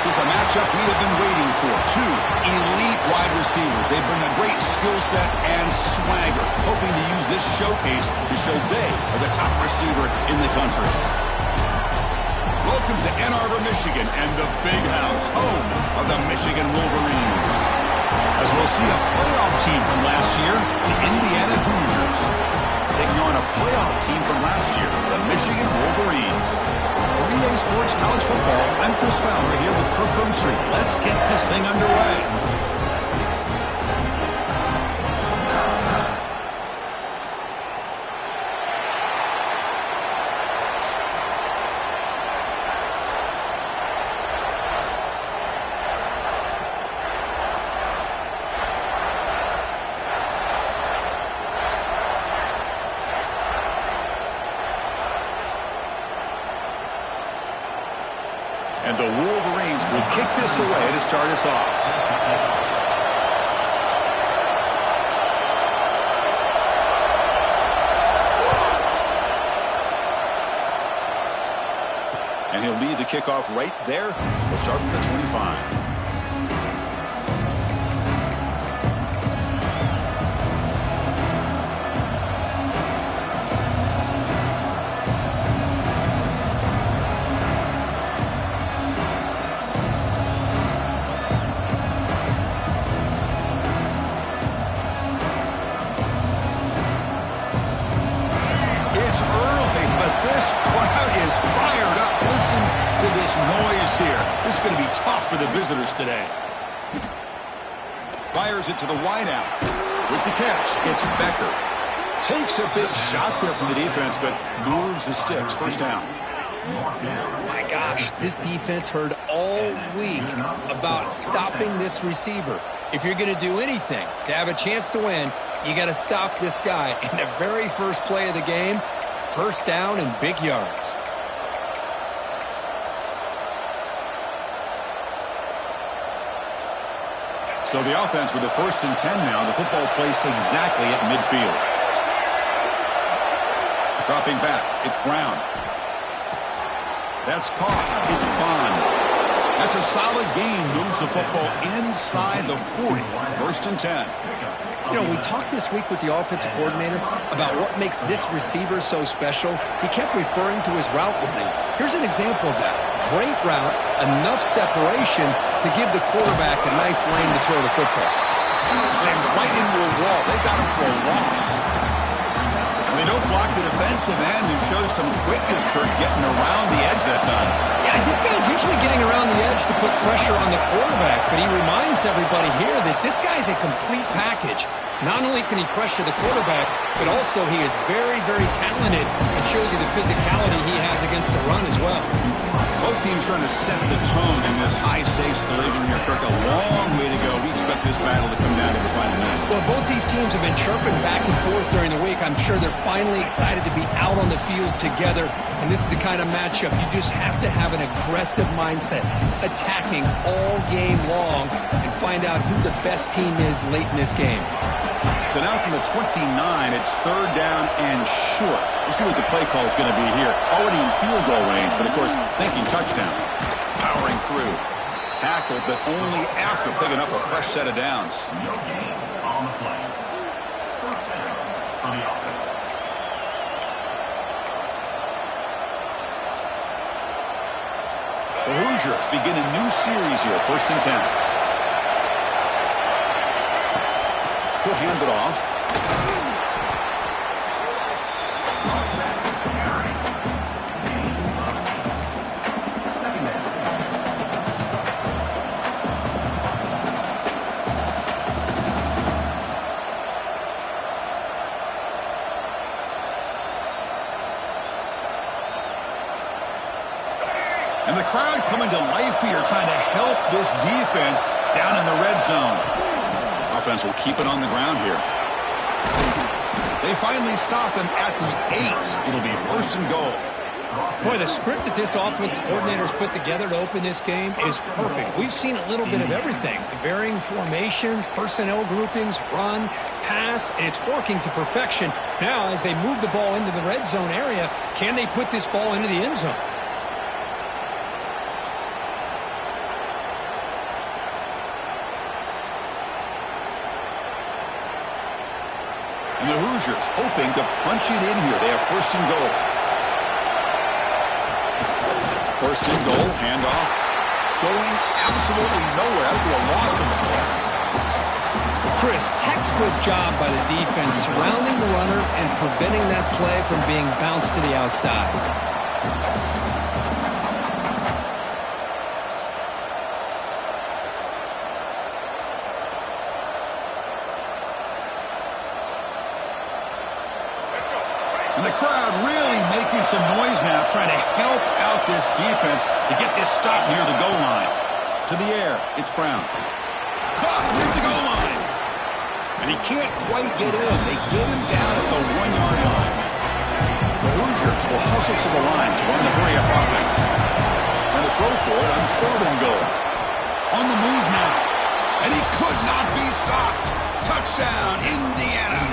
is a matchup we have been waiting for. Two elite wide receivers. They bring a great skill set and swagger, hoping to use this showcase to show they are the top receiver in the country. Welcome to Ann Arbor, Michigan, and the Big House, home of the Michigan Wolverines. As we'll see a playoff team from last year, the Indiana Hoosiers, taking on a playoff team from last year, the Michigan Wolverines. For EA Sports College Football, I'm Chris Fowler here with Kirk Herbstreit. Let's get this thing underway. And the Wolverines will kick this away to start us off. And he'll lead the kickoff right there. We'll start from the 25. This is going to be tough for the visitors today. Fires it to the wideout. With the catch, it's Becker. Takes a big shot there from the defense, but moves the sticks. First down. My gosh, this defense heard all week about stopping this receiver. If you're going to do anything to have a chance to win, you got to stop this guy. In the very first play of the game, first down and big yards. So the offense with the 1st and 10 now. The football placed exactly at midfield. Dropping back, it's Brown. That's caught. It's Bond. That's a solid gain. Moves the football inside the 40. 1st and 10. You know, we talked this week with the offensive coordinator about what makes this receiver so special. He kept referring to his route running. Here's an example of that. Great route, enough separation to give the quarterback a nice lane to throw the football. Slams right into a wall. They got him for a loss. And they don't block the defensive end, who shows some quickness, Kirk, getting around the edge that time. Yeah, this guy's usually getting around the edge to put pressure on the quarterback, but he reminds everybody here that this guy's a complete package. Not only can he pressure the quarterback, but also he is very, very talented and shows you the physicality he has against the run as well. Both teams trying to set the tone in this high-stakes collision here, Kirk. A long way to go. We expect this battle to come down to the final minutes. Well, both these teams have been chirping back and forth during the week. I'm sure they're finally excited to be out on the field together, and this is the kind of matchup you just have to have an aggressive mindset, attacking all game long, and find out who the best team is late in this game. So now from the 29, it's 3rd down and short. We'll see what the play call is going to be here. Already in field goal range, but of course thinking touchdown. Powering through. Tackled, but only after picking up a fresh set of downs. The Hoosiers begin a new series here. 1st and 10. He'll hand it off. And the crowd coming to life here, trying to help this defense down in the red zone. Offense will keep it on the ground here. They finally stop him at the 8. It'll be 1st and goal. Boy, the script that this offensive coordinator's put together to open this game is perfect. We've seen a little bit of everything. Varying formations, personnel groupings, run, pass, and it's working to perfection. Now, as they move the ball into the red zone area, can they put this ball into the end zone? And the Hoosiers hoping to punch it in here. They have first and goal. First and goal, handoff. Going absolutely nowhere. That'll be a loss of the ball. Chris, textbook job by the defense surrounding the runner and preventing that play from being bounced to the outside. And the crowd really making some noise now, trying to help out this defense to get this stop near the goal line. To the air, it's Brown. Caught near the goal line. And he can't quite get in. They get him down at the 1-yard line. The Hoosiers will hustle to the line to run the hurry-up offense. And to throw for it on third and goal. On the move now. And he could not be stopped. Touchdown, Indiana.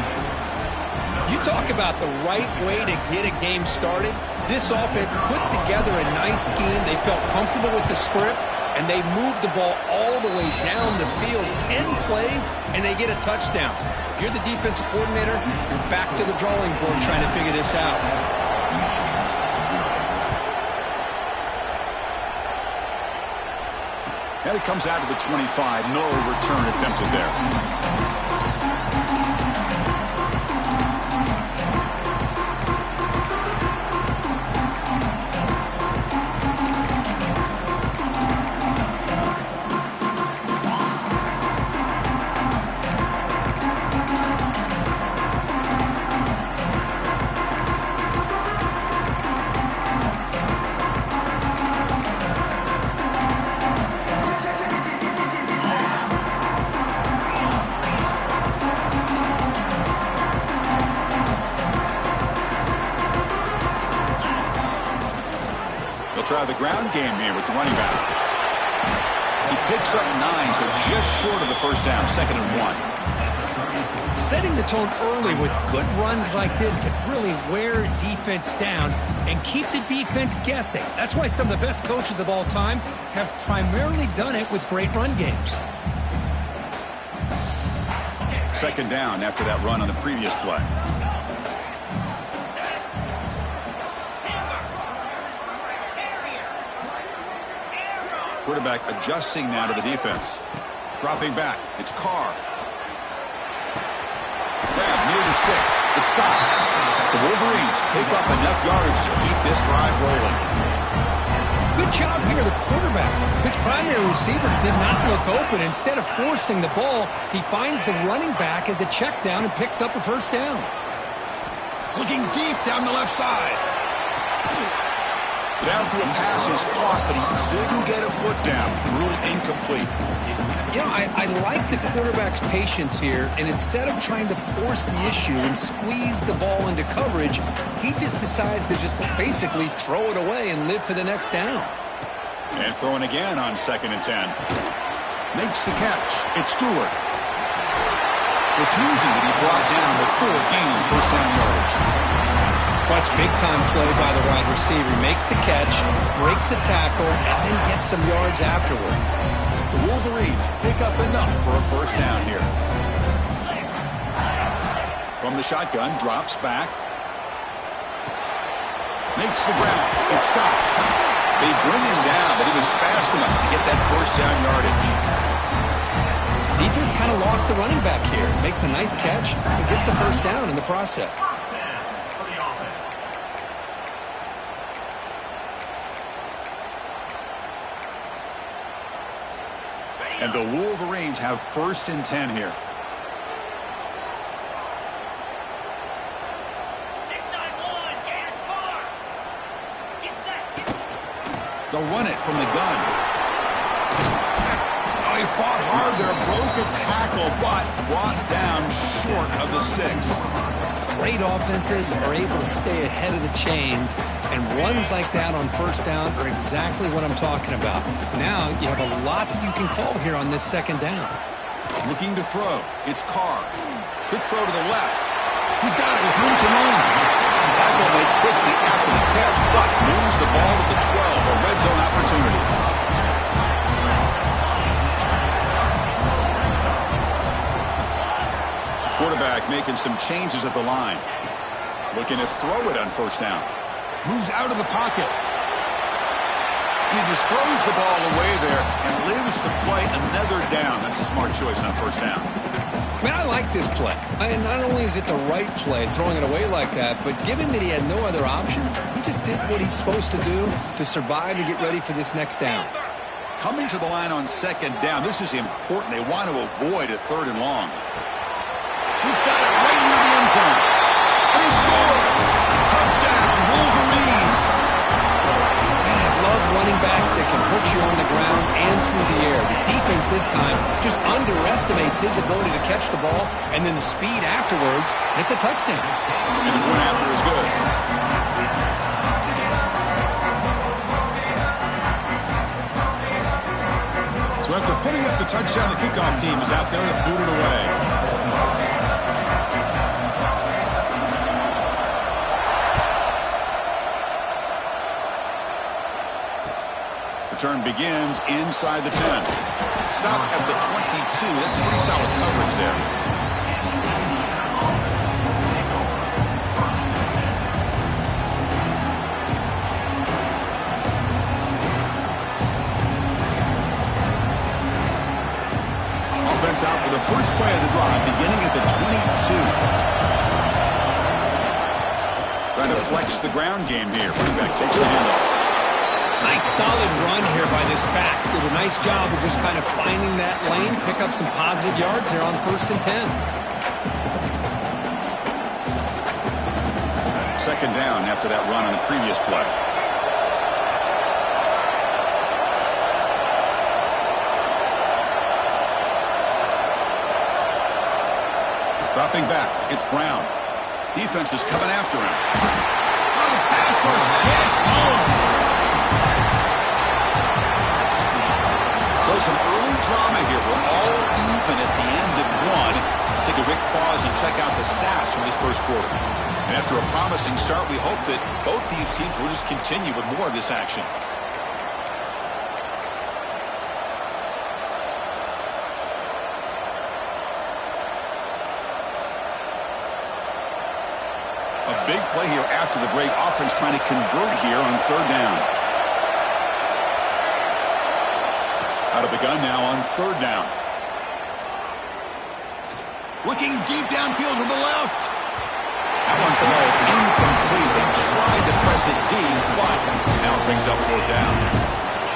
You talk about the right way to get a game started. This offense put together a nice scheme. They felt comfortable with the script, and they moved the ball all the way down the field. 10 plays, and they get a touchdown. If you're the defensive coordinator, you're back to the drawing board trying to figure this out. And it comes out to the 25. No return attempted there. Try the ground game here with the running back. He picks up 9, so just short of the first down, 2nd and 1. Setting the tone early with good runs like this can really wear defense down and keep the defense guessing. That's why some of the best coaches of all time have primarily done it with great run games. 2nd down after that run on the previous play. Quarterback adjusting now to the defense. Dropping back. It's Carr. Grab near the sticks. It's Scott. The Wolverines pick up enough yards to keep this drive rolling. Good job here, the quarterback. His primary receiver did not look open. Instead of forcing the ball, he finds the running back as a check down and picks up a first down. Looking deep down the left side. Downfield pass is caught, but he couldn't get a foot down. Ruled incomplete. You know, I like the quarterback's patience here, and instead of trying to force the issue and squeeze the ball into coverage, he just decides to just basically throw it away and live for the next down. And throwing again on 2nd and 10. Makes the catch. It's Stewart. Refusing to be brought down before gaining first down yardage. Watch big-time play by the wide receiver. Makes the catch, breaks the tackle, and then gets some yards afterward. The Wolverines pick up enough for a first down here. From the shotgun, drops back. Makes the ground. It's Scott. They bring him down, but he was fast enough to get that first down yardage. Defense kind of lost the running back here. Makes a nice catch and gets the first down in the process. And the Wolverines have 1st and 10 here. 691, gas far. Get set. They'll run it from the gun. Oh, he fought hard there, broke a tackle, but brought down short of the sticks. Great offenses are able to stay ahead of the chains, and runs like that on first down are exactly what I'm talking about. Now you have a lot that you can call here on this 2nd down. Looking to throw. It's Carr. Quick throw to the left. He's got it with room to run. Tackle made quickly after the catch, but moves the ball to the 12, a red zone opportunity. Quarterback quarterback making some changes at the line. Looking to throw it on first down. Moves out of the pocket. He just throws the ball away there and lives to play another down. That's a smart choice on first down. Man, I like this play. Not only is it the right play, throwing it away like that, but given that he had no other option, he just did what he's supposed to do to survive and get ready for this next down. Coming to the line on second down, this is important. They want to avoid a third and long. He's got it right near the end zone. And he scores! Touchdown, Wolverines! Man, I love running backs that can hurt you on the ground and through the air. The defense this time just underestimates his ability to catch the ball, and then the speed afterwards, and it's a touchdown. And the point after is good. So after putting up the touchdown, the kickoff team is out there to boot it away. Return begins inside the 10. Stop at the 22. That's pretty solid coverage there. Offense out for the first play of the drive, beginning at the 22. Trying to flex the ground game here. Running back takes the handoff. Nice solid run here by this back. Did a nice job of just kind of finding that lane, pick up some positive yards here on 1st and 10. Second down after that run on the previous play. Dropping back, it's Brown. Defense is coming after him. Oh, the pass rush gets home. So some early drama here. We're all even at the end of one. Let's take a quick pause and check out the stats from this first quarter. And after a promising start, we hope that both these teams will just continue with more of this action. A big play here after the break. Offense trying to convert here on third down. Out of the gun now on third down. Looking deep downfield to the left. That one falls incomplete. They tried to press it deep, but now it brings up fourth down.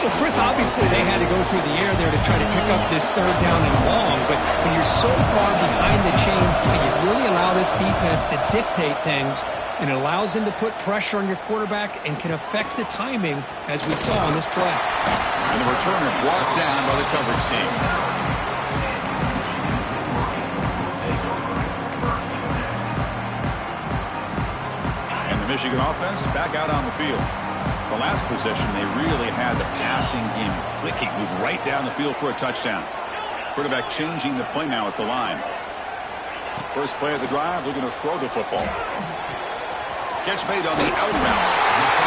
Well, Chris, obviously they had to go through the air there to try to pick up this third down and long, but when you're so far behind the chains, you really allow this defense to dictate things, and it allows them to put pressure on your quarterback and can affect the timing, as we saw on this play. And the returner brought down by the coverage team. And the Michigan offense back out on the field. The last possession, they really had the passing game clicking, move right down the field for a touchdown. Quarterback changing the play now at the line. First play of the drive, looking to throw the football. Catch made on the out route.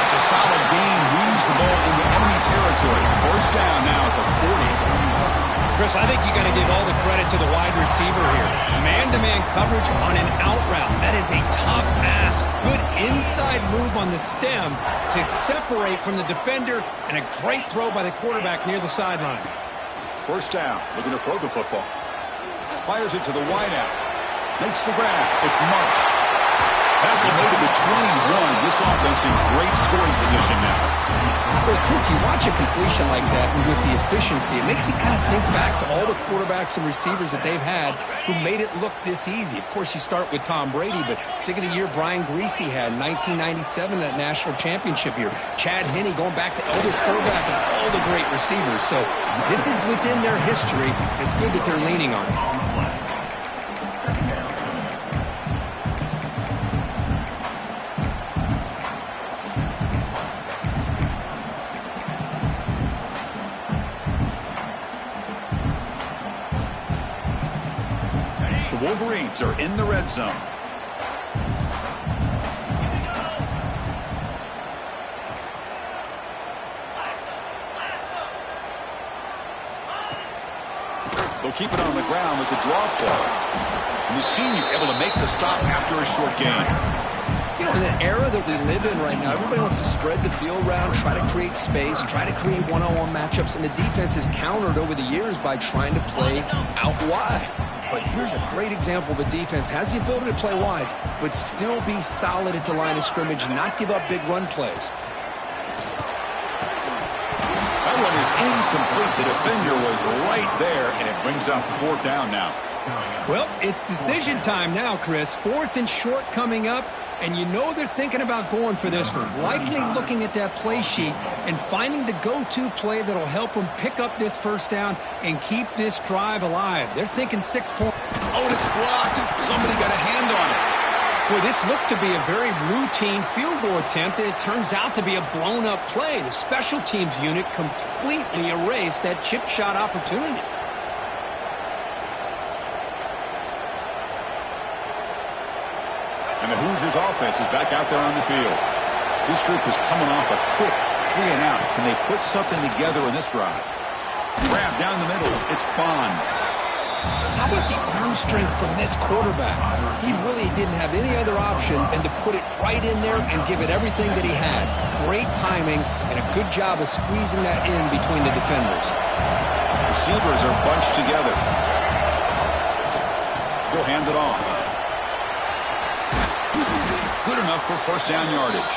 It's a solid gain, moves the ball into enemy territory. First down now at the 40. Chris, I think you got to give all the credit to the wide receiver here. Man-to-man coverage on an out route. That is a tough ask. Good inside move on the stem to separate from the defender, and a great throw by the quarterback near the sideline. First down, looking to throw the football. Fires it to the wideout. Makes the grab. It's Marsh. Tackle made at the 21. This offense in great scoring position now. Well, Chris, you watch a completion like that, and with the efficiency, it makes you kind of think back to all the quarterbacks and receivers that they've had who made it look this easy. Of course, you start with Tom Brady, but think of the year Brian Griese had in 1997, that national championship year. Chad Henne going back to Elvis Grbac and all the great receivers. So this is within their history. It's good that they're leaning on it. Wolverines are in the red zone. They'll keep it on the ground with the draw play. And the senior able to make the stop after a short gain. You know, in the era that we live in right now, everybody wants to spread the field around, try to create space, try to create one-on-one matchups, and the defense is countered over the years by trying to play out wide. But here's a great example of a defense has the ability to play wide, but still be solid at the line of scrimmage, not give up big run plays. That one is incomplete. The defender was right there, and it brings up 4th down now. Well, it's decision time now, Chris. 4th and short coming up, and you know they're thinking about going for this one. Likely looking at that play sheet and finding the go-to play that'll help them pick up this 1st down and keep this drive alive. They're thinking 6 points. Oh, and it's blocked. Somebody got a hand on it. Boy, this looked to be a very routine field goal attempt, and it turns out to be a blown-up play. The special teams unit completely erased that chip shot opportunity. And the Hoosiers offense is back out there on the field. This group is coming off a quick 3 and out. Can they put something together in this drive? Grab down the middle. It's Bond. How about the arm strength from this quarterback? He really didn't have any other option than to put it right in there and give it everything that he had. Great timing and a good job of squeezing that in between the defenders. Receivers are bunched together. He'll hand it off. Good enough for 1st down yardage.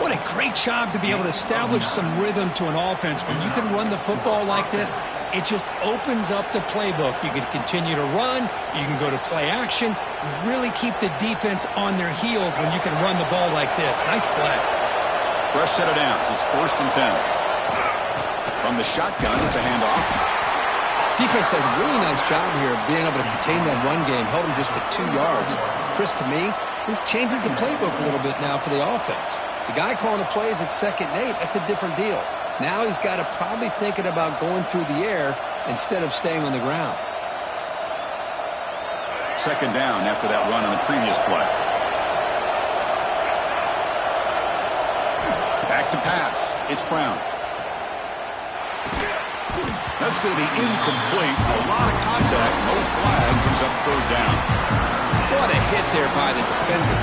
What a great job to be able to establish some rhythm to an offense. When you can run the football like this, it just opens up the playbook. You can continue to run. You can go to play action. You really keep the defense on their heels when you can run the ball like this. Nice play. Fresh set of downs. It's 1st and 10. From the shotgun, it's a handoff. Defense does a really nice job here of being able to contain that run game, held them just at 2 yards. Chris, to me, this changes the playbook a little bit now for the offense. The guy calling the plays at 2nd and 8, that's a different deal. Now he's got to probably thinking about going through the air instead of staying on the ground. 2nd down after that run on the previous play. Back to pass. It's Brown. That's going to be incomplete. A lot of contact. No flag. Brings up 3rd down. What a hit there by the defender.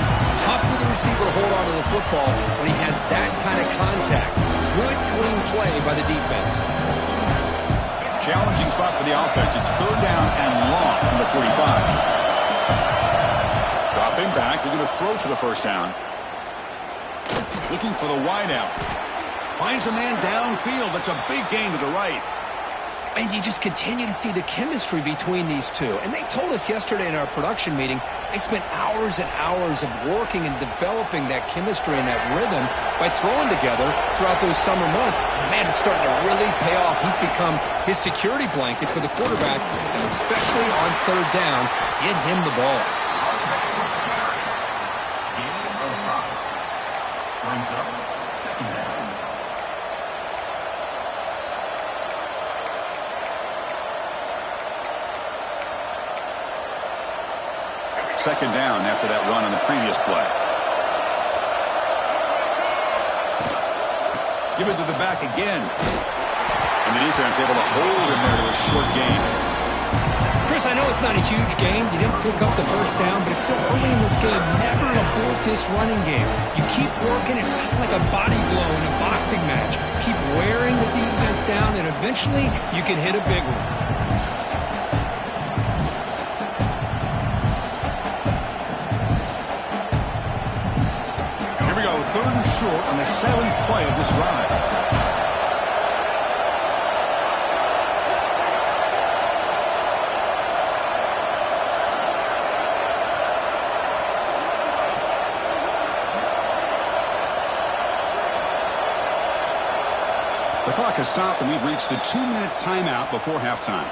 Tough for the receiver to hold on to the football when he has that kind of contact. Good, clean play by the defense. Challenging spot for the offense. It's 3rd down and long from the 45. Dropping back. They're going to throw for the 1st down. Looking for the wideout. Finds a man downfield. That's a big gain to the right. And you just continue to see the chemistry between these two. And they told us yesterday in our production meeting, they spent hours and hours of working and developing that chemistry and that rhythm by throwing together throughout those summer months. And man, it's starting to really pay off. He's become his security blanket for the quarterback, and especially on 3rd down, get him the ball. Second down after that run on the previous play. Give it to the back again. And the defense able to hold him there to a short gain. Chris, I know it's not a huge gain. You didn't pick up the 1st down, but it's still early in this game. Never abort this running game. You keep working. It's kind of like a body blow in a boxing match. Keep wearing the defense down, and eventually you can hit a big one. Short on the 7th play of this drive. The clock has stopped and we've reached the 2-minute timeout before halftime.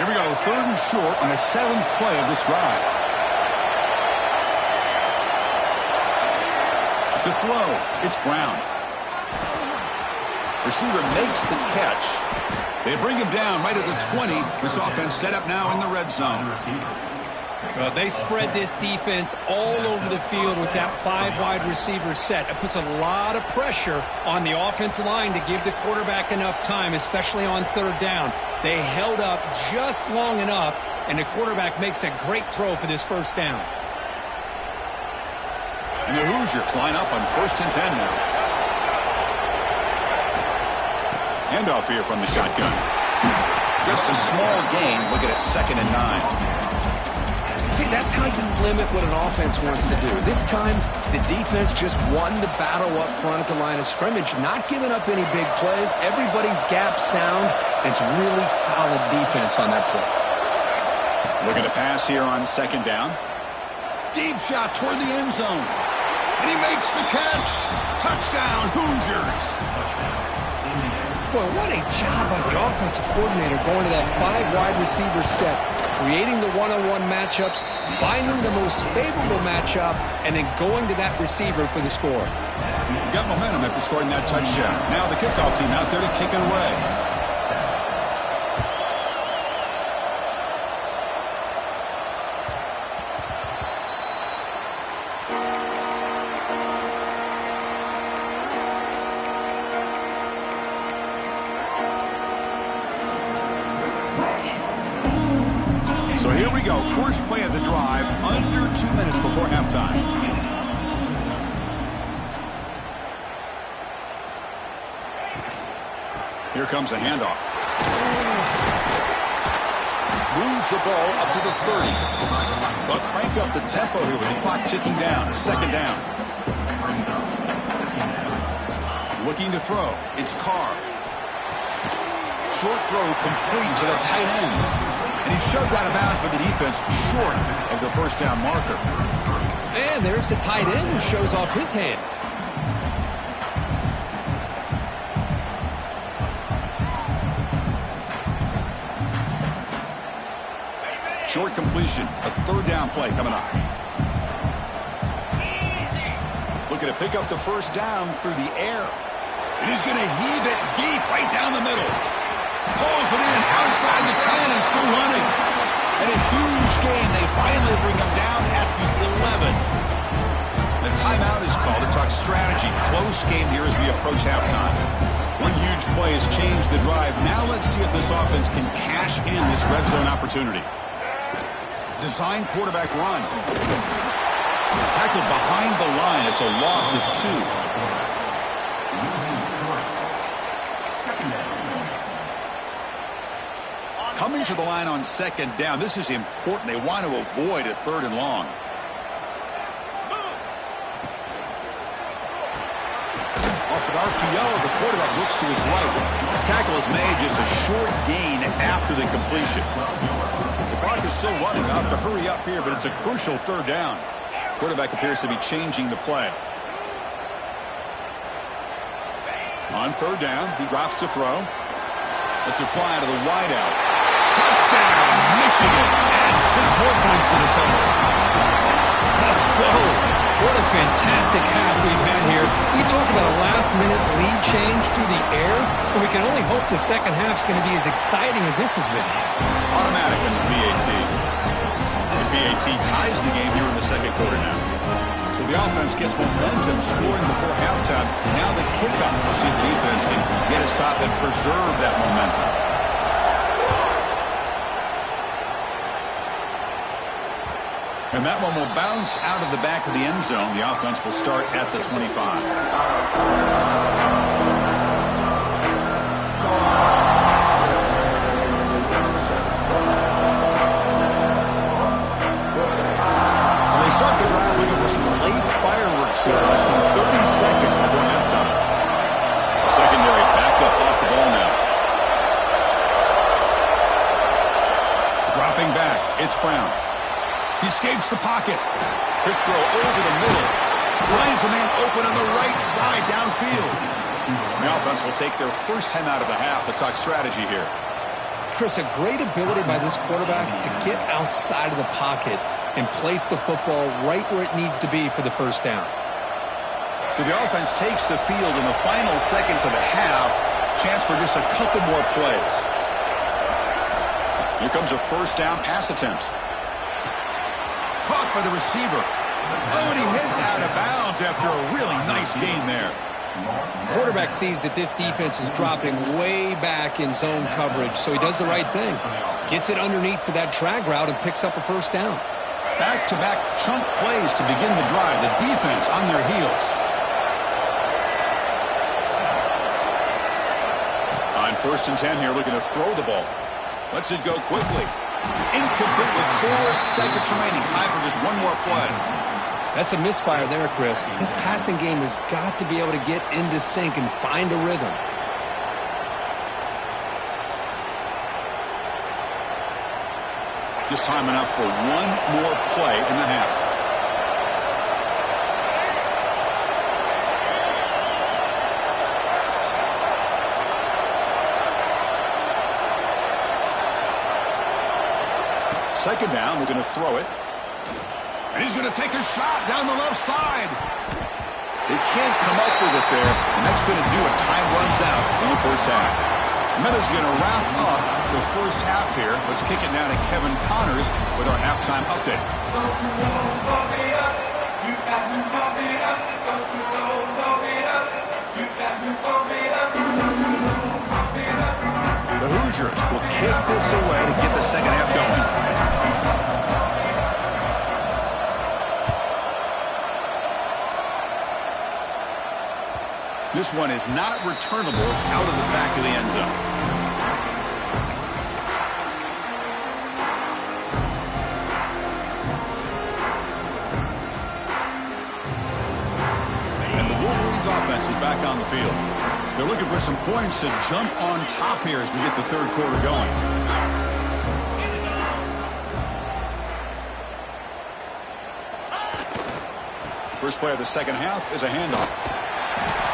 Here we go, 3rd and short on the 7th play of this drive. To throw, it's Brown. Receiver makes the catch. They bring him down right at the 20. This offense set up now in the red zone. Well, they spread this defense all over the field with that 5 wide receiver set. It puts a lot of pressure on the offensive line to give the quarterback enough time, especially on third down. They held up just long enough, and the quarterback makes a great throw for this first down. And the Hoosiers line up on 1st and 10 now. Handoff here from the shotgun. Just a small gain. Look at it, 2nd and 9. See, that's how you limit what an offense wants to do. This time, the defense just won the battle up front at the line of scrimmage, not giving up any big plays. Everybody's gap sound, and it's really solid defense on that play. Look at the pass here on 2nd down. Deep shot toward the end zone. And he makes the catch. Touchdown, Hoosiers. Boy, what a job by the offensive coordinator going to that 5 wide receiver set, creating the one-on-one matchups, finding the most favorable matchup, and then going to that receiver for the score. You got momentum after scoring that touchdown. Now the kickoff team out there to kick it away. So here we go. First play of the drive, under 2 minutes before halftime. Here comes a handoff. Moves the ball up to the 30. But crank up the tempo here with the clock ticking down. 2nd down. Looking to throw. It's Carr. Short throw complete to the tight end. And he's shoved out of bounds by the defense short of the first down marker. And there's the tight end who shows off his hands. Short completion, a 3rd down play coming up. Looking to pick up the first down through the air. And he's going to heave it deep right down the middle. Pulls it in outside the 10 and still running. And a huge gain. They finally bring him down at the 11. The timeout is called to talk strategy. Close game here as we approach halftime. One huge play has changed the drive. Now let's see if this offense can cash in this red zone opportunity. Design quarterback run. Tackled behind the line. It's a loss of 2. Coming to the line on 2nd down. This is important. They want to avoid a 3rd and long. Off an RPO, the quarterback looks to his right. Tackle is made, just a short gain after the completion. The clock is still running. I have to hurry up here, but it's a crucial 3rd down. Quarterback appears to be changing the play. On 3rd down, he drops to throw. It's a fly to the wideout. Touchdown, Michigan. And 6 more points to the total. Let's go. What a fantastic half we've had here. We talk about a last-minute lead change through the air, and we can only hope the second half's going to be as exciting as this has been. Automatic in the PAT. The PAT ties the game here in the 2nd quarter now. So the offense gets momentum scoring before halftime. Now the kickoff. We'll see if the defense can get a stop and preserve that momentum. And that one will bounce out of the back of the end zone. The offense will start at the 25. So they start the drive looking for some late fireworks here, less than 30 seconds before halftime. Secondary backed up off the ball now. Dropping back, it's Brown. He escapes the pocket. Quick throw over the middle. Finds a man open on the right side downfield. The offense will take their first time out of the half to talk strategy here. Chris, a great ability by this quarterback to get outside of the pocket and place the football right where it needs to be for the first down. So the offense takes the field in the final seconds of the half. Chance for just a couple more plays. Here comes a first down pass attempt. by the receiver. Oh, and he heads out of bounds after a really nice gain there. Quarterback sees that this defense is dropping way back in zone coverage, so he does the right thing. Gets it underneath to that drag route and picks up a first down. Back-to-back chunk plays to begin the drive. The defense on their heels. On 1st and 10 here, looking to throw the ball. Lets it go quickly. Incomplete with 4 seconds remaining. Time for just one more play. That's a misfire there, Chris. This passing game has got to be able to get into sync and find a rhythm. Just time enough for one more play in the half. Second down, we're going to throw it. And he's going to take a shot down the left side. They can't come up with it there, and that's going to do it. Time runs out in the first half. Miller's going to wrap up the first half here. Let's kick it now to Kevin Connors with our halftime update. The Hoosiers will kick this away to get the second half going. This one is not returnable. It's out of the back of the end zone. And the Wolverines offense is back on the field. They're looking for some points to jump on top here as we get the third quarter going. First play of the second half is a handoff.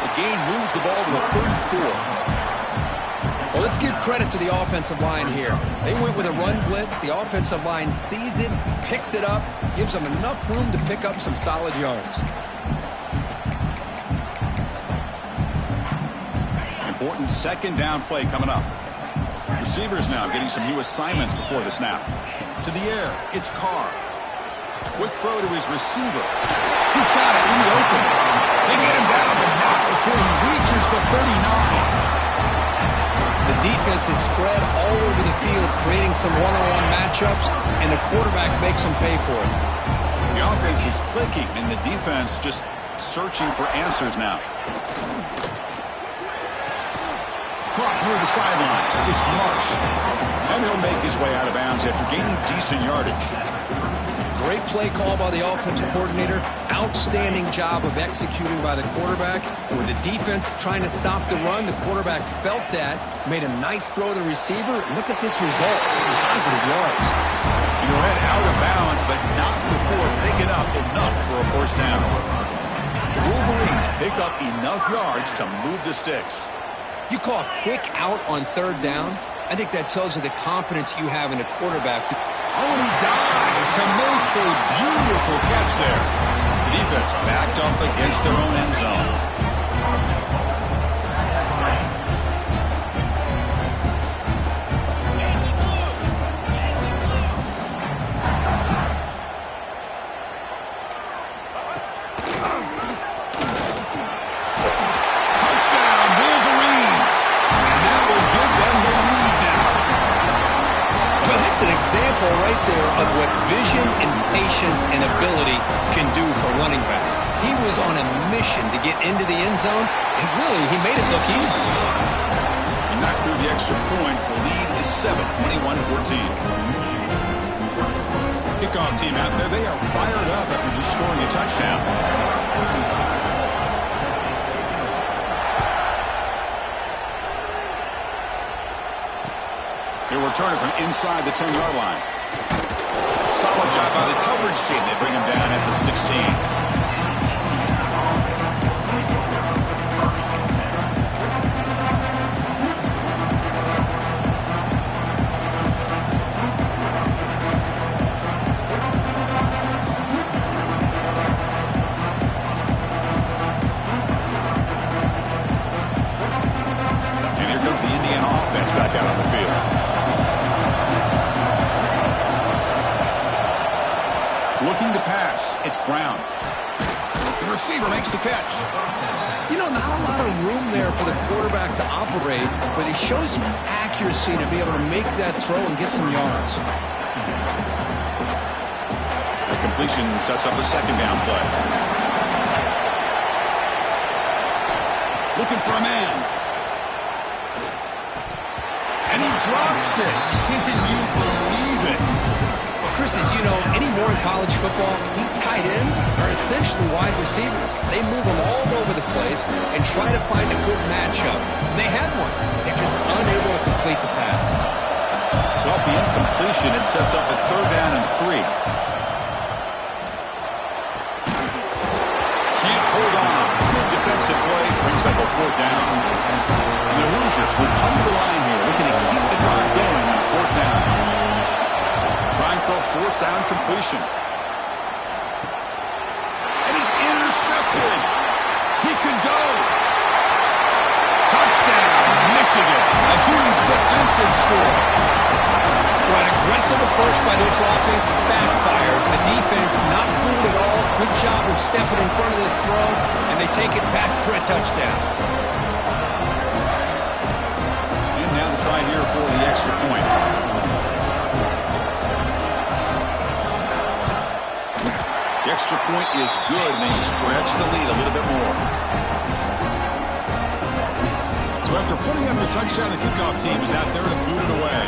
The gain moves the ball to the 34. Well, let's give credit to the offensive line here. They went with a run blitz. The offensive line sees it, picks it up, gives them enough room to pick up some solid yards. Important second down play coming up. Receivers now getting some new assignments before the snap. To the air, it's Carr. Quick throw to his receiver. He's got it in the open. They get him down, but not before he reaches the 39. The defense is spread all over the field, creating some one-on-one matchups, and the quarterback makes them pay for it. The offense is clicking, and the defense just searching for answers now. Caught near the sideline. It's Marsh. And he'll make his way out of bounds after gaining decent yardage. Great play call by the offensive coordinator. Outstanding job of executing by the quarterback. And with the defense trying to stop the run, the quarterback felt that, made a nice throw to the receiver. Look at this result. Some positive yards. He'll head out of bounds, but not before picking up enough for a first down. The Wolverines pick up enough yards to move the sticks. You call a quick out on third down. I think that tells you the confidence you have in a quarterback. Oh, and he dives to make a beautiful catch there. The defense backed up against their own end zone. Example right there of what vision and patience and ability can do for running back. He was on a mission to get into the end zone, and really, he made it look easy. He knocked through the extra point. The lead is 7, 21-14. Kickoff team out there, they are fired up after just scoring a touchdown. He'll return it from inside the 10-yard line. Solid job by the coverage team. They bring him down at the 16. And here comes the Indiana offense back out on the field. Looking to pass Brown. The receiver makes the catch. You know, not a lot of room there for the quarterback to operate, but he shows some accuracy to be able to make that throw and get some yards. The completion sets up a second down play. Looking for a man. And he drops it. Can you believe it? Well, Chris, as you know, anymore in college football, these tight ends are essentially wide receivers. They move them all over the place and try to find a good matchup. And they had one. They're just unable to complete the pass. So off the incompletion, it sets up a 3rd down and 3. Can't hold on. Good defensive play brings up a 4th down. And the Hoosiers will come to the line here, looking to keep the drive going on 4th down. Trying for a 4th down completion. And he's intercepted. He could go. Touchdown, Michigan. A huge defensive score. Well, an aggressive approach by this offense backfires. The defense not fooled at all. Good job of stepping in front of this throw, and they take it back for a touchdown. And now the try here for the extra point. The extra point is good, and they stretch the lead a little bit more. So after putting up the touchdown, the kickoff team is out there to boot it away.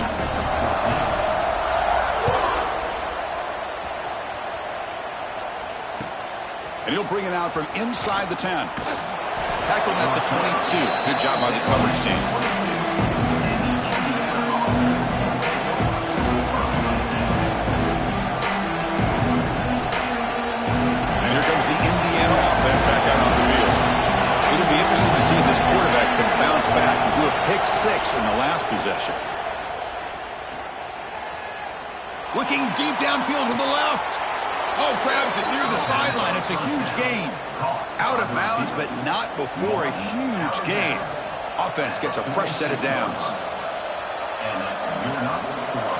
And he'll bring it out from inside the 10. Tackled at the 22. Good job by the coverage team. And here comes the Indiana offense back out on the field. It'll be interesting to see if this quarterback can bounce back and do a pick 6 in the last possession. Looking deep downfield to the left. Oh, grabs it near the sideline. It's a huge gain. Out of bounds, but not before a huge gain. Offense gets a fresh set of downs.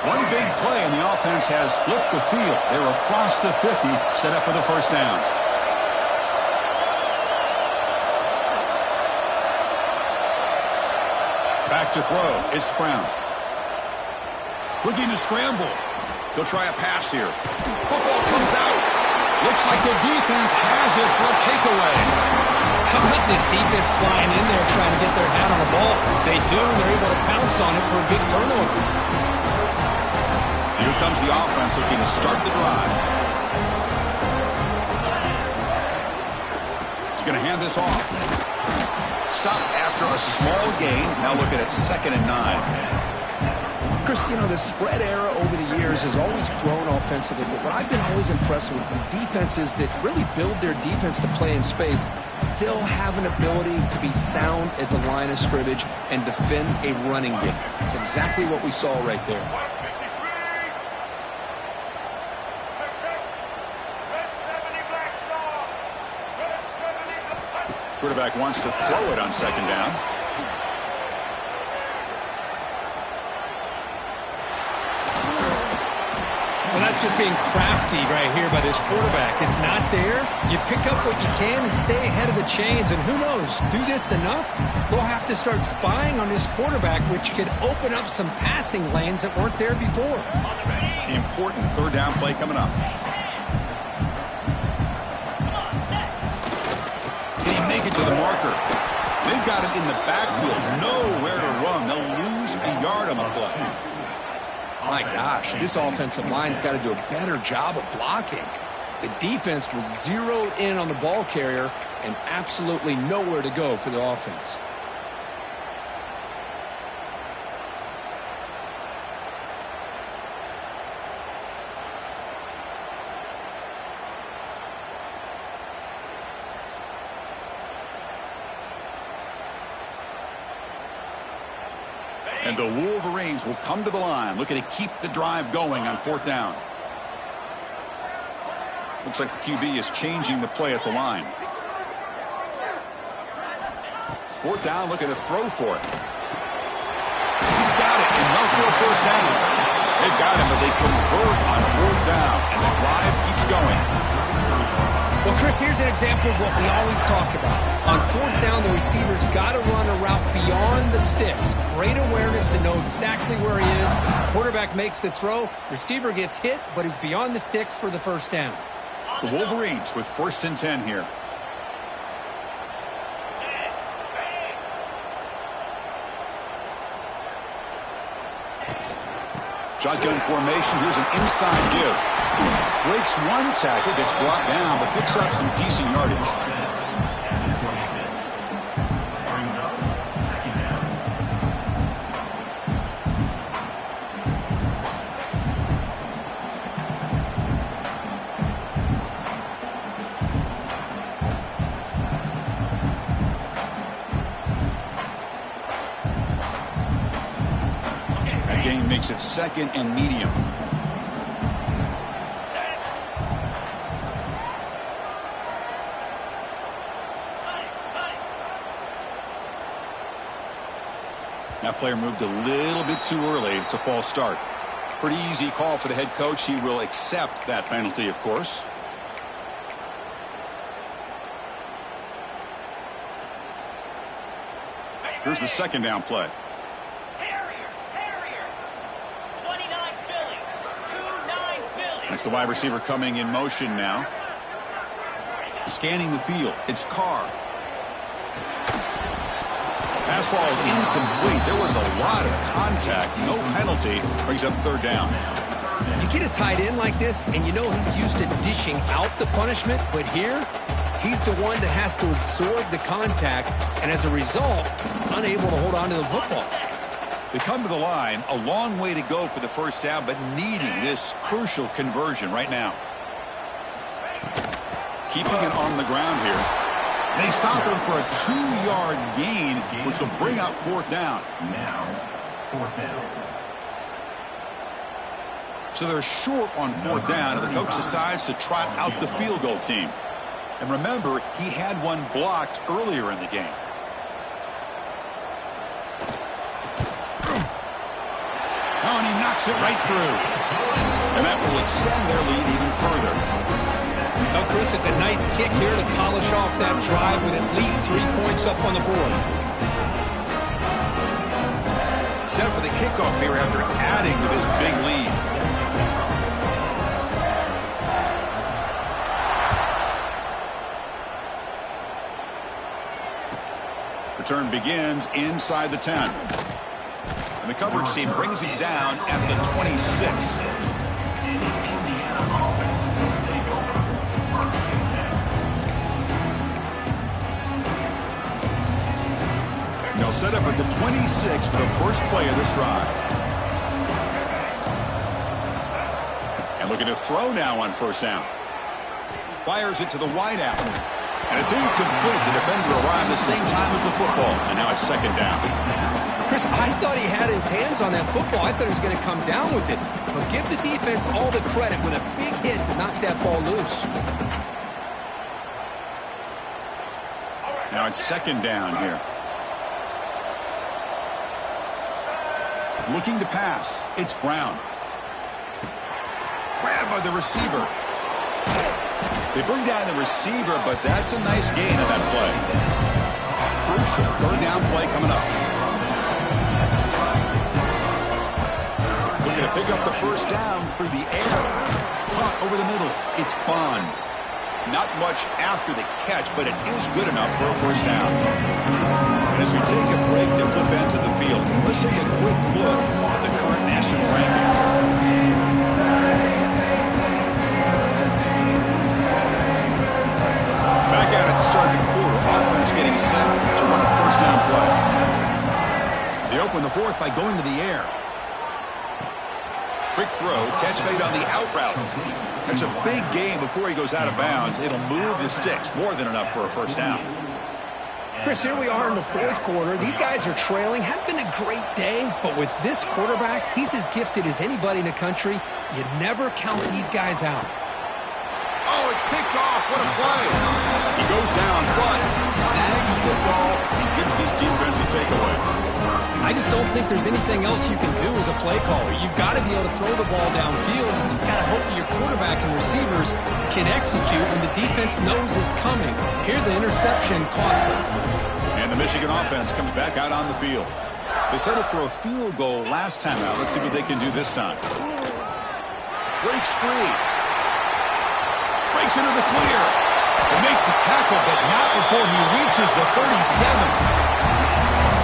One big play, and the offense has flipped the field. They're across the 50, set up for the 1st down. Back to throw. It's Brown. Looking to scramble. They'll try a pass here. Football comes out. Looks like the defense has it for a takeaway. How about this defense flying in there trying to get their hat on the ball? They do, and they're able to pounce on it for a big turnover. Here comes the offense looking to start the drive. He's going to hand this off. Stop after a small gain. Now looking at 2nd and 9. Chris, you know, the spread era over the years has always grown offensively, but what I've been always impressed with defenses that really build their defense to play in space still have an ability to be sound at the line of scrimmage and defend a running game. It's exactly what we saw right there. Quarterback wants to throw it on 2nd down. Well, that's just being crafty right here by this quarterback. It's not there. You pick up what you can and stay ahead of the chains. And who knows, do this enough, they'll have to start spying on this quarterback, which could open up some passing lanes that weren't there before. The important 3rd down play coming up. Can he make it to the marker? They've got him in the backfield. Nowhere to run. They'll lose a yard on the play. My gosh, this offensive line's got to do a better job of blocking. The defense was zeroed in on the ball carrier and absolutely nowhere to go for the offense. And the Wolverines will come to the line, looking to keep the drive going on 4th down. Looks like the QB is changing the play at the line. 4th down, looking to throw for it. He's got it, enough for a 1st down. They've got him, but they convert on 4th down, and the drive keeps going. Chris, here's an example of what we always talk about. On fourth down, the receiver's got to run a route beyond the sticks. Great awareness to know exactly where he is. Quarterback makes the throw. Receiver gets hit, but he's beyond the sticks for the first down. The Wolverines with 1st and 10 here. Shotgun formation. Here's an inside give. Breaks one tackle, gets brought down, but picks up some decent yardage. Makes it 2nd and medium. That player moved a little bit too early. It's a false start. Pretty easy call for the head coach. He will accept that penalty, of course. Here's the 2nd down play. That's the wide receiver coming in motion now. Scanning the field. It's Carr. Pass ball is incomplete. There was a lot of contact. No penalty. Brings up 3rd down. You get a tight end like this, and you know he's used to dishing out the punishment, but here, he's the one that has to absorb the contact, and as a result, he's unable to hold on to the football. They come to the line, a long way to go for the first down, but needing this crucial conversion right now. Keeping it on the ground here. They stop him for a 2-yard gain, which will bring up 4th down. Now, 4th down. So they're short on 4th down, and the coach decides to trot out the field goal team. And remember, he had one blocked earlier in the game. Oh, and he knocks it right through. And that will extend their lead even further. Well, Chris, it's a nice kick here to polish off that drive with at least 3 points up on the board. Set for the kickoff here after adding to this big lead. Return begins inside the 10. And the coverage team brings him down at the 26. And they'll set up at the 26 for the first play of this drive. And looking to throw now on 1st down. Fires it to the wideout. And it's incomplete. The defender arrived the same time as the football. And now it's 2nd down. Chris, I thought he had his hands on that football. I thought he was going to come down with it. But give the defense all the credit with a big hit to knock that ball loose. Now it's 2nd down here. Looking to pass. It's Brown. Grabbed by the receiver. They bring down the receiver, but that's a nice gain on that play. Crucial 3rd down play coming up. Looking to pick up the first down through the air. Caught over the middle. It's Bond. Not much after the catch, but it is good enough for a first down. And as we take a break to flip into the field, let's take a quick look at the current national rankings. Back at it to start the quarter. Offense getting set to run a first down play. They open the 4th by going to the air. Quick throw, catch made on the out route. That's a big gain before he goes out of bounds. It'll move the sticks, more than enough for a first down. Chris, here we are in the 4th quarter. These guys are trailing. Hadn't been a great day, but with this quarterback, he's as gifted as anybody in the country. You never count these guys out. Oh, it's picked off. What a play. He goes down, but snags the ball and gives this defense a takeaway. I just don't think there's anything else you can do as a play caller. You've got to be able to throw the ball downfield. You just got to hope that your quarterback and receivers can execute when the defense knows it's coming. Here, the interception cost them. And the Michigan offense comes back out on the field. They settled for a field goal last time out. Let's see what they can do this time. Breaks free. Breaks into the clear. They make the tackle, but not before he reaches the 37.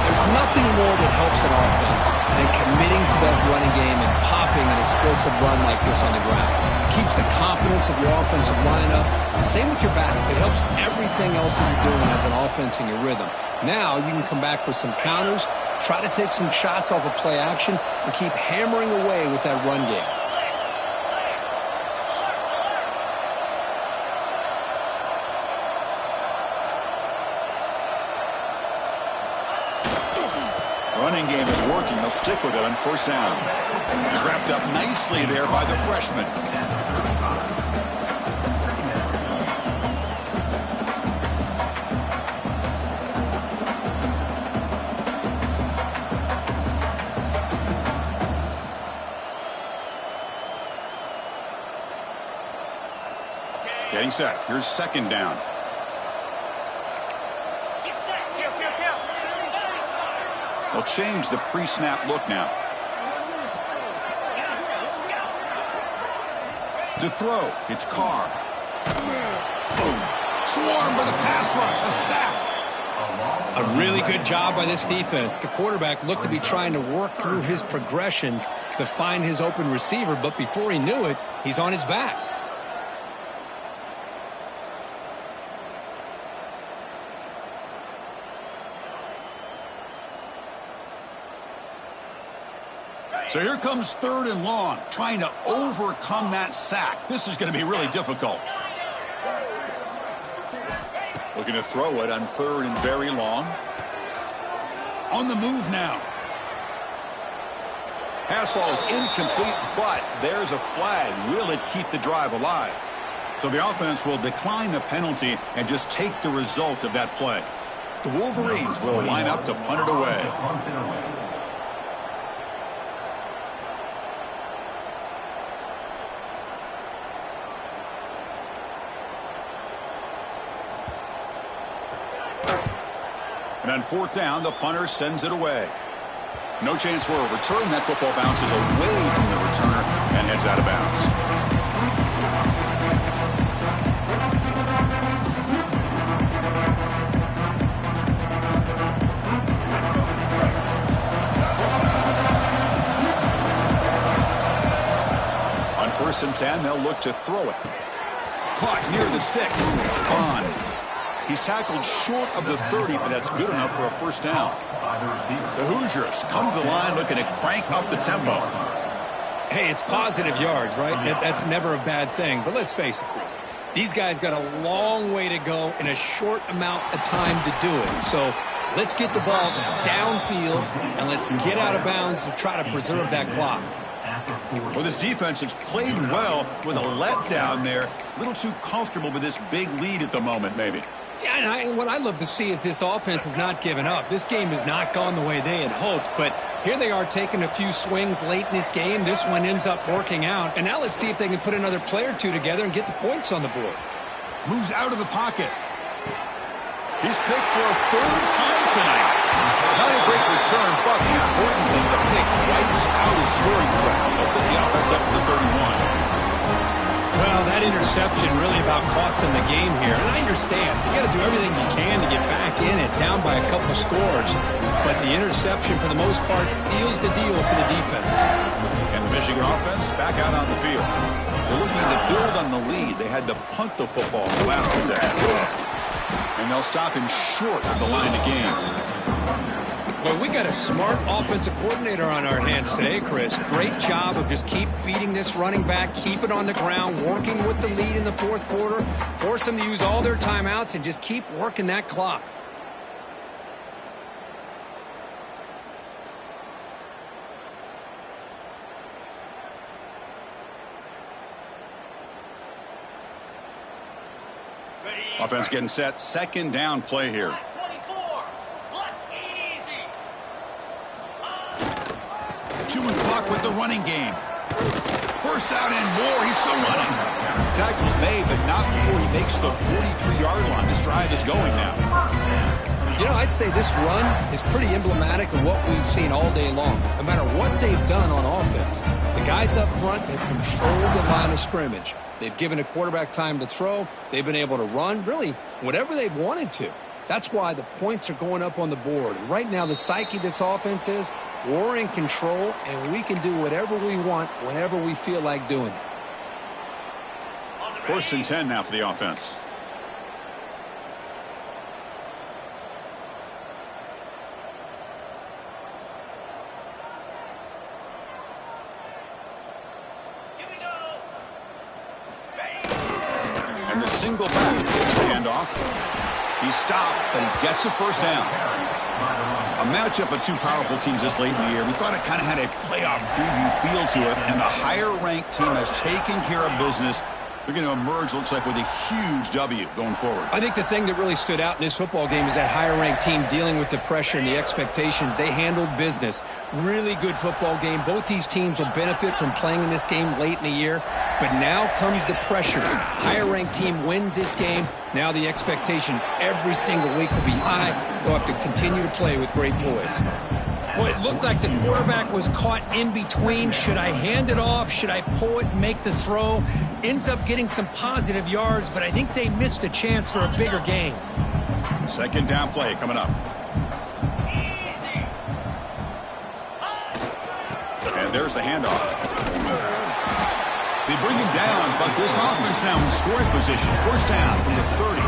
There's nothing more that helps an offense than committing to that running game and popping an explosive run like this on the ground. It keeps the confidence of your offensive line up. Same with your back. It helps everything else that you're doing as an offense in your rhythm. Now you can come back with some counters, try to take some shots off of play action, and keep hammering away with that run game. Running game is working. They'll stick with it on first down. He's wrapped up nicely there by the freshman. Getting set. Here's second down. They'll change the pre-snap look now. To throw, it's Carr. Boom. Swarmed by the pass rush. A sack. A really good job by this defense. The quarterback looked to be trying to work through his progressions to find his open receiver, but before he knew it, he's on his back. So here comes third and long, trying to overcome that sack. This is going to be really difficult. Looking to throw it on third and very long. On the move now. Pass ball is incomplete, but there's a flag. Will it keep the drive alive? So the offense will decline the penalty and just take the result of that play. The Wolverines will line up to punt it away. And on fourth down, the punter sends it away. No chance for a return. That football bounces away from the returner and heads out of bounds. On first and 10, they'll look to throw it. Caught near the sticks. It's Bond. He's tackled short of the 30, but that's good enough for a first down. The Hoosiers come to the line looking to crank up the tempo. Hey, it's positive yards, right? That's never a bad thing. But let's face it, Chris. These guys got a long way to go in a short amount of time to do it. So let's get the ball downfield, and let's get out of bounds to try to preserve that clock. Well, this defense has played well with a letdown there. A little too comfortable with this big lead at the moment, maybe. Yeah, and what I love to see is this offense has not given up. This game has not gone the way they had hoped, but here they are taking a few swings late in this game. This one ends up working out, and now let's see if they can put another play or two together and get the points on the board. Moves out of the pocket. He's picked for a third time tonight. Not a great return, but the important thing, the pick wipes out his scoring threat. They'll set the offense up to the 31. Well, that interception really about costing the game here. And I understand. You got to do everything you can to get back in it, down by a couple scores. But the interception, for the most part, seals the deal for the defense. And the Michigan offense back out on the field. They're looking to build on the lead. They had to punt the football the last possession. And they'll stop him short of the line of game. Well, we got a smart offensive coordinator on our hands today, Chris. Great job of just keep feeding this running back, keep it on the ground, working with the lead in the fourth quarter, force them to use all their timeouts, and just keep working that clock. Offense getting set. Second down play here. chewing clock with the running game. First down and more. He's still running. Tackle's made, but not before he makes the 43-yard line. This drive is going now. You know, I'd say this run is pretty emblematic of what we've seen all day long. No matter what they've done on offense, the guys up front have controlled the line of scrimmage. They've given a quarterback time to throw. They've been able to run, really, whatever they've wanted to. That's why the points are going up on the board. Right now, the psyche of this offense is we're in control, and we can do whatever we want whenever we feel like doing it. First and 10 now for the offense. And the single back takes the handoff. He's stopped, but he gets a first down. A matchup of two powerful teams this late in the year. We thought it kind of had a playoff preview feel to it, and the higher-ranked team has taken care of business. They're going to emerge, looks like, with a huge W going forward. I think the thing that really stood out in this football game is that higher-ranked team dealing with the pressure and the expectations. They handled business. Really good football game. Both these teams will benefit from playing in this game late in the year. But now comes the pressure. Higher-ranked team wins this game. Now the expectations every single week will be high. They'll have to continue to play with great poise. Well, it looked like the quarterback was caught in between. Should I hand it off? Should I pull it and make the throw? Ends up getting some positive yards, but I think they missed a chance for a bigger gain. Second down play coming up. And there's the handoff. They bring him down, but this offense now in scoring position. First down from the 30.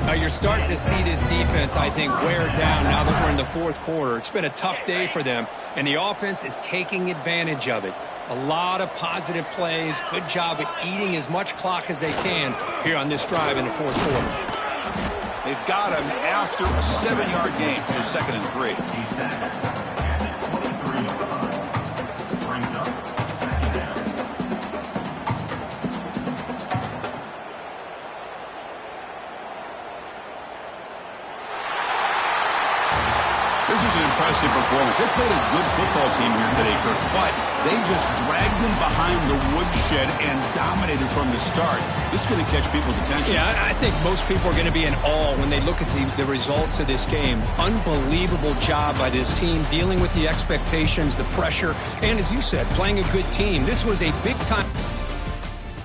Now you're starting to see this defense, I think, wear down now that we're in the fourth quarter. It's been a tough day for them, and the offense is taking advantage of it. A lot of positive plays. Good job at eating as much clock as they can here on this drive in the fourth quarter. They've got him after a 7-yard gain, so second and 3. He's back. And it's 23 of the 5. Brings up second down. This is an impressive performance. They played a good football team here today, Kirk, but they just dragged them behind the woodshed and dominated from the start. This is going to catch people's attention. Yeah, I think most people are going to be in awe when they look at the results of this game. Unbelievable job by this team, dealing with the expectations, the pressure, and as you said, playing a good team. This was a big-time...